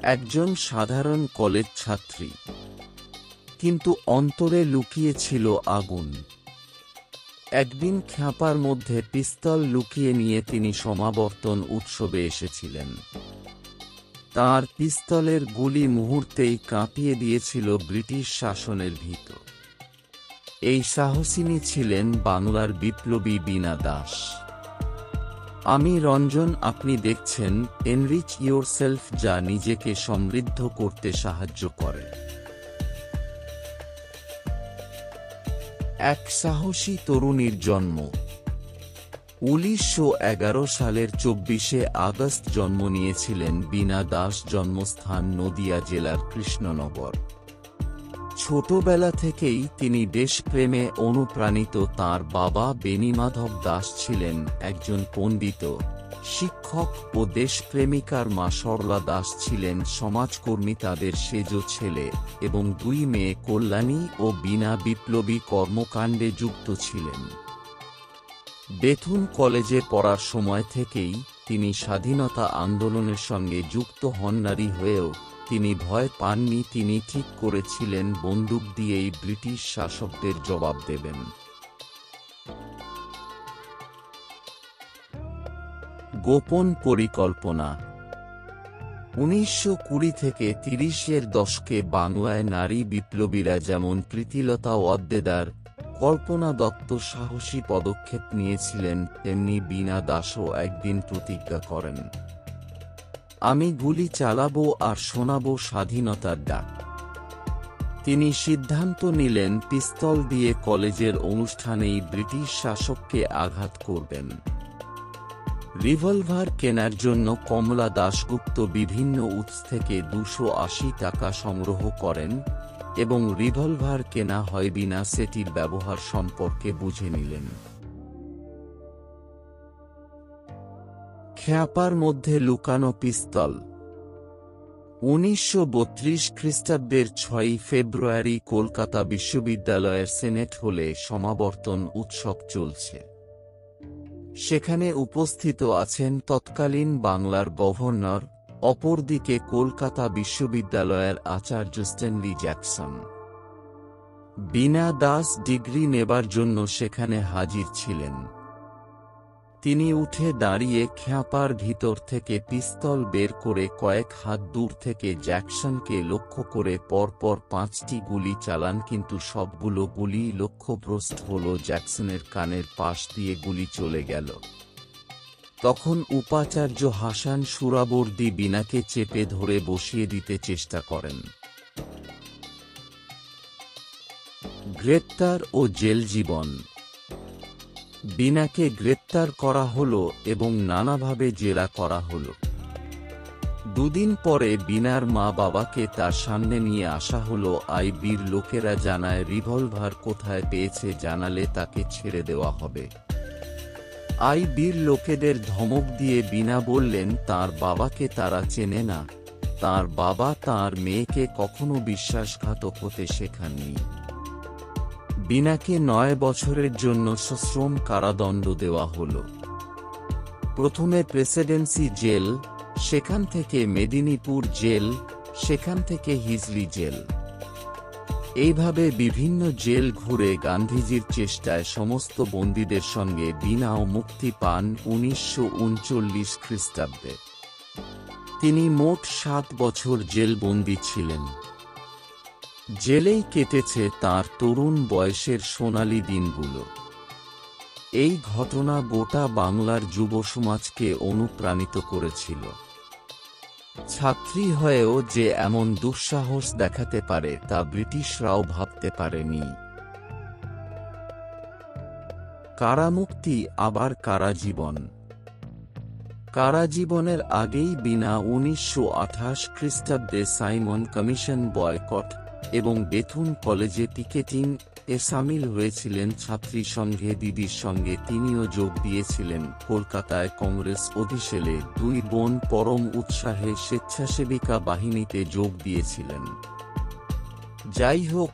একজন সাধারণ কলেজ ছাত্রী, কিন্তু অন্তরে লুকিয়ে ছিল আগুন। একদিন খ্যাপার মধ্যে পিস্তল লুকিয়ে নিয়ে তিনি সমাবর্তন উৎসবে এসেছিলেন। তার পিস্তলের গুলি মুহূর্তেই কাঁপিয়ে দিয়েছিল ব্রিটিশ শাসনের ভিত। এই সাহসিনী ছিলেন বাংলার বিপ্লবী বীণা দাস। আমি রঞ্জন, আপনি দেখছেন এনরিচ ইয়োরসেলফ, যা নিজেকে সমৃদ্ধ করতে সাহায্য করে। এক সাহসী তরুণীর জন্ম। 1911 সালের 24শে আগস্ট জন্ম নিয়েছিলেন বীণা দাস। জন্মস্থান নদিয়া জেলার কৃষ্ণনগর। ছোটবেলা থেকেই তিনি দেশপ্রেমে অনুপ্রাণিত। তাঁর বাবা বেণীমাধব দাস ছিলেন একজন পণ্ডিত, শিক্ষক ও দেশপ্রেমিকার মা সরলা দাস ছিলেন সমাজকর্মী। তাদের সেজ ছেলে এবং দুই মেয়ে কল্যাণী ও বীণা বিপ্লবী কর্মকাণ্ডে যুক্ত ছিলেন। বেথুন কলেজে পড়ার সময় থেকেই তিনি স্বাধীনতা আন্দোলনের সঙ্গে যুক্ত হন। নারী হয়েও তিনি ভয় পাননি। তিনি ঠিক করেছিলেন বন্দুক দিয়েই ব্রিটিশ শাসকদের জবাব দেবেন। গোপন পরিকল্পনা। 1920 থেকে 30-এর দশকে বাংলায় নারী বিপ্লবীরা যেমন প্রীতিলতা ওয়াদ্দেদার, কল্পনা দত্ত সাহসী পদক্ষেপ নিয়েছিলেন, তেমনি বীণা দাসও একদিন প্রতিজ্ঞা করেন, আমি গুলি চালাবো আর শোনাবো স্বাধীনতার ডাক। তিনি সিদ্ধান্ত নিলেন পিস্তল দিয়ে কলেজের অনুষ্ঠানেই ব্রিটিশ শাসককে আঘাত করবেন। রিভলভার কেনার জন্য কমলা দাশগুপ্ত বিভিন্ন উৎস থেকে 280 টাকা সংগ্রহ করেন এবং রিভলভার কেনা হয়। বীণা সেটির ব্যবহার সম্পর্কে বুঝে নিলেন। খ্যাপার মধ্যে লুকানো পিস্তল। 1932 খ্রিস্টাব্দের 6 ফেব্রুয়ারি কলকাতা বিশ্ববিদ্যালয়ের সেনেট হলে সমাবর্তন উৎসব চলছে। সেখানে উপস্থিত আছেন তৎকালীন বাংলার গভর্নর, অপরদিকে কলকাতা বিশ্ববিদ্যালয়ের আচার্য স্ট্যানলি জ্যাকসন। বীণা দাস ডিগ্রি নেবার জন্য সেখানে হাজির ছিলেন। তিনি উঠে দাঁড়িয়ে খ্যাপার ভিতর থেকে পিস্তল বের করে কয়েক হাত দূর থেকে জ্যাকসনকে লক্ষ্য করে পরপর 5টি গুলি চালান, কিন্তু সবগুলো গুলি লক্ষ্যভ্রষ্ট হল। জ্যাকসনের কানের পাশ দিয়ে গুলি চলে গেল। তখন উপাচার্য হাসান সুরাবর্দী বীণাকে চেপে ধরে বসিয়ে দিতে চেষ্টা করেন। গ্রেপ্তার ও জেল জীবন। বীণাকে গ্রেপ্তার করা হলো এবং নানাভাবে জেরা করা হলো। দুদিন পরে বীণার মা বাবাকে তার সামনে নিয়ে আসা হলো। আইবির লোকেরা জানায় রিভলভার কোথায় পেয়েছে, জানালে তাকে ছেড়ে দেওয়া হবে। আইবির লোকেদের ধমক দিয়ে বীণা বললেন তার বাবাকে তারা চেনে না। তার বাবা তার মেয়েকে কখনো বিশ্বাসঘাতক হতে শেখাননি। বীণাকে 9 বছরের জন্য সশ্রম কারাদণ্ড দেওয়া হল। প্রথমে প্রেসিডেন্সি জেল, সেখান থেকে মেদিনীপুর জেল, সেখান থেকে হিজলি জেল। এইভাবে বিভিন্ন জেল ঘুরে গান্ধীজির চেষ্টায় সমস্ত বন্দীদের সঙ্গে বীণাও মুক্তি পান 1939 খ্রিস্টাব্দে। তিনি মোট 7 বছর জেলবন্দী ছিলেন। জেলেই কেটেছে তার তরুণ বয়সের সোনালী দিনগুলো। এই ঘটনা গোটা বাংলার যুব সমাজকে অনুপ্রাণিত করেছিল। ছাত্রী হয়েও যে এমন দুঃসাহস দেখাতে পারে তা ব্রিটিশরাও ভাবতে পারেনি। কারামুক্তি আবার কারাজীবন। কারাজীবনের আগেই বীণা 1928 খ্রিস্টাব্দে সাইমন কমিশন বয়কট এবং বেথুন কলেজে টিকেটিং এ সামিল হয়েছিলেন। ছাত্রী সংঘে দিদির সঙ্গে তিনিও যোগ দিয়েছিলেন। কলকাতায় কংগ্রেস অধিবেশনে 2 বোন পরম উৎসাহে স্বেচ্ছাসেবিকা বাহিনীতে যোগ দিয়েছিলেন। যাই হোক,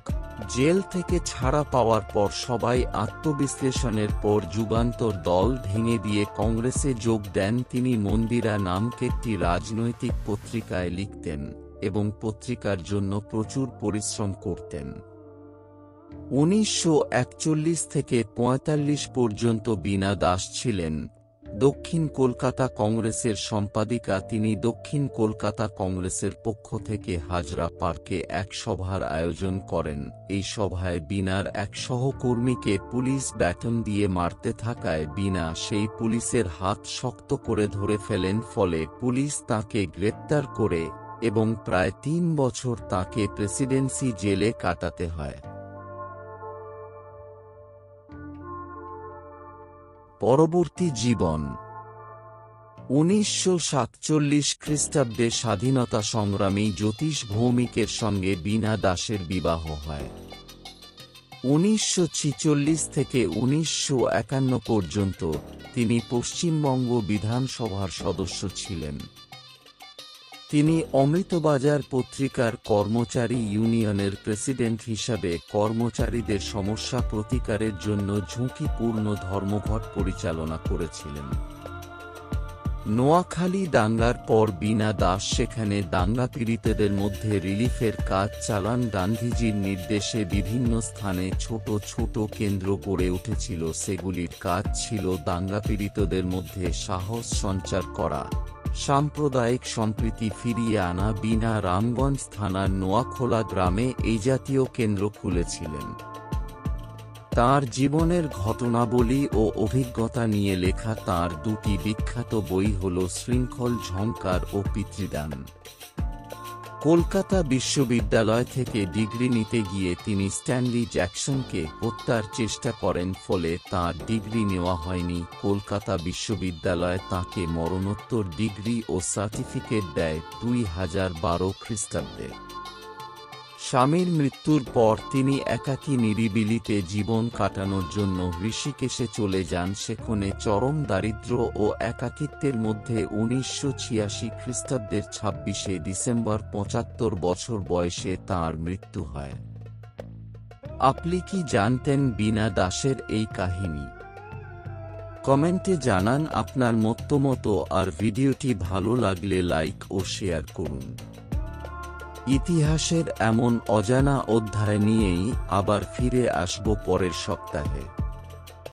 জেল থেকে ছাড়া পাওয়ার পর সবাই আত্মবিশ্লেষণের পর যুগান্তর দল ভেঙে দিয়ে কংগ্রেসে যোগ দেন। তিনি মন্দিরা নামক একটি রাজনৈতিক পত্রিকায় লিখতেন এবং পত্রিকার জন্য প্রচুর পরিশ্রম করতেন। 1941 থেকে 1945 পর্যন্ত বীণা দাস ছিলেন দক্ষিণ কলকাতা কংগ্রেসের সম্পাদিকা। তিনি দক্ষিণ কলকাতা কংগ্রেসের পক্ষ থেকে হাজরা পার্কে এক সভার আয়োজন করেন। এই সভায় বীণার এক সহকর্মীকে পুলিশ ব্যাটন দিয়ে মারতে থাকায় বীণা সেই পুলিশের হাত শক্ত করে ধরে ফেলেন, ফলে পুলিশ তাকে গ্রেপ্তার করে এবং প্রায় 3 বছর তাকে প্রেসিডেন্সি জেলে কাটাতে হয়। পরবর্তী জীবন। 1947 খ্রিস্টাব্দে স্বাধীনতা সংগ্রামী জ্যোতিষ ভৌমিকের সঙ্গে বীণা দাসের বিবাহ হয়। 1946 থেকে 1951 পর্যন্ত তিনি পশ্চিমবঙ্গ বিধানসভার সদস্য ছিলেন। তিনি অমৃতবাজার পত্রিকার কর্মচারী ইউনিয়নের প্রেসিডেন্ট হিসাবে কর্মচারীদের সমস্যা প্রতিকারের জন্য ঝুঁকিপূর্ণ ধর্মঘট পরিচালনা করেছিলেন। নোয়াখালী দাঙ্গার পর বীণা দাস সেখানে দাঙ্গা পীড়িতদের মধ্যে রিলিফের কাজ চালান। গান্ধীজির নির্দেশে বিভিন্ন স্থানে ছোট ছোট কেন্দ্র গড়ে উঠেছিল। সেগুলির কাজ ছিল দাঙ্গা পীড়িতদের মধ্যে সাহস সঞ্চার করা, সাম্প্রদায়িক সম্প্রীতি ফিরিয়ে আনা। বীণা রামগঞ্জ থানার নোয়াখোলা গ্রামে এই জাতীয় কেন্দ্র খুলেছিলেন। তাঁর জীবনের ঘটনাবলী ও অভিজ্ঞতা নিয়ে লেখা তাঁর দুটি বিখ্যাত বই হল শৃঙ্খল ঝংকার ও পিতৃদান। কলকাতা বিশ্ববিদ্যালয় থেকে ডিগ্রি নিতে গিয়ে তিনি স্ট্যানলি জ্যাকসনকে হত্যার চেষ্টা করেন, ফলে তাঁর ডিগ্রি নেওয়া হয়নি। কলকাতা বিশ্ববিদ্যালয় তাঁকে মরণোত্তর ডিগ্রি ও সার্টিফিকেট দেয় 2012 খ্রিস্টাব্দে। স্বামীর মৃত্যুর পর তিনি একাকী নিরিবিলিতে জীবন কাটানোর জন্য ঋষিকেশে চলে যান। সেখানে চরম দারিদ্র্য ও একাকিত্বের মধ্যে 1986 খ্রিস্টাব্দের 26শে ডিসেম্বর 75 বছর বয়সে তাঁর মৃত্যু হয়। আপনি কি জানতেন বীণা দাসের এই কাহিনী? কমেন্টে জানান আপনার মতামত, আর ভিডিওটি ভালো লাগলে লাইক ও শেয়ার করুন। ইতিহাসের এমন অজানা অধ্যায় নিয়েই আবার ফিরে আসব পরের সপ্তাহে।